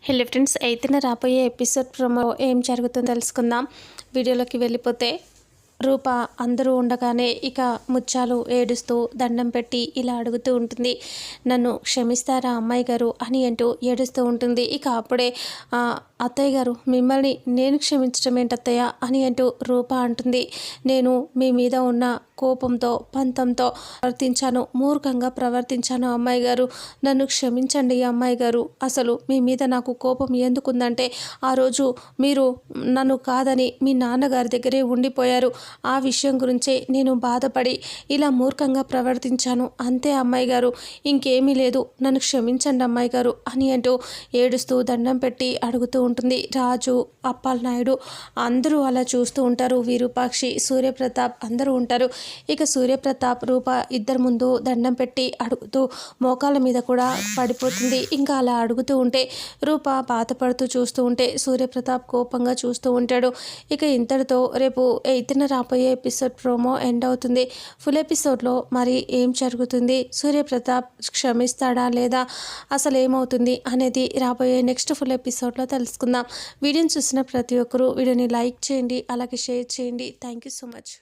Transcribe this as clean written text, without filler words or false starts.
Hello friends, అయితేనే రాబోయే episode promo ఏం జరుగుతుందో తెలుసుకుందాం. వీడియోలోకి వెళ్ళిపోతే రూప అందరూ ఉండగానే ఇక ముత్యాలు ఏడుస్తూ దండం పెట్టి ఇలా అడుగుతూ ఉంటుంది. నన్ను క్షమిస్తారా అమ్మాయి గారు అని అంటూ ఏడుస్తూ ఉంటుంది. ఇక అప్పుడే అత్తయ్య గారు, మిమ్మల్ని నేను క్షమించడం ఏంటత్తయ్య అని అంటూ రూప అంటుంది. నేను మీ మీద ఉన్న కోపంతో పంతంతో ప్రవర్తించాను, మూర్ఖంగా ప్రవర్తించాను అమ్మాయి గారు, నన్ను క్షమించండి అమ్మాయి గారు. అసలు మీ మీద నాకు కోపం ఎందుకుందంటే ఆ రోజు మీరు నన్ను కాదని మీ నాన్నగారి దగ్గరే ఉండిపోయారు. ఆ విషయం గురించే నేను బాధపడి ఇలా మూర్ఖంగా ప్రవర్తించాను, అంతే అమ్మాయి గారు, ఇంకేమీ లేదు, నన్ను క్షమించండి అమ్మాయి గారు అని అంటూ ఏడుస్తూ దండం పెట్టి అడుగుతూ ఉంటుంది. రాజు, అప్పలనాయుడు అందరూ అలా చూస్తూ ఉంటారు. విరూపాక్షి, సూర్యప్రతాప్ అందరూ ఉంటారు. ఇక సూర్యప్రతాప్ రూప ఇద్దరు ముందు దండం పెట్టి అడుగుతూ మోకాళ్ళ మీద కూడా పడిపోతుంది. ఇంకా అలా అడుగుతూ ఉంటే రూప బాధపడుతూ చూస్తూ ఉంటే సూర్యప్రతాప్ కోపంగా చూస్తూ ఉంటాడు. ఇక ఇంతటితో రేపు 8న రాబోయే ఎపిసోడ్ ప్రోమో ఎండ్ అవుతుంది. ఫుల్ ఎపిసోడ్లో మరి ఏం జరుగుతుంది, సూర్యప్రతాప్ క్షమిస్తాడా లేదా, అసలు ఏమవుతుంది అనేది రాబోయే నెక్స్ట్ ఫుల్ ఎపిసోడ్లో తెలుసుకుందాం. వీడియోని చూసిన ప్రతి ఒక్కరూ వీడియోని లైక్ చేయండి, అలాగే షేర్ చేయండి. Thank you so much.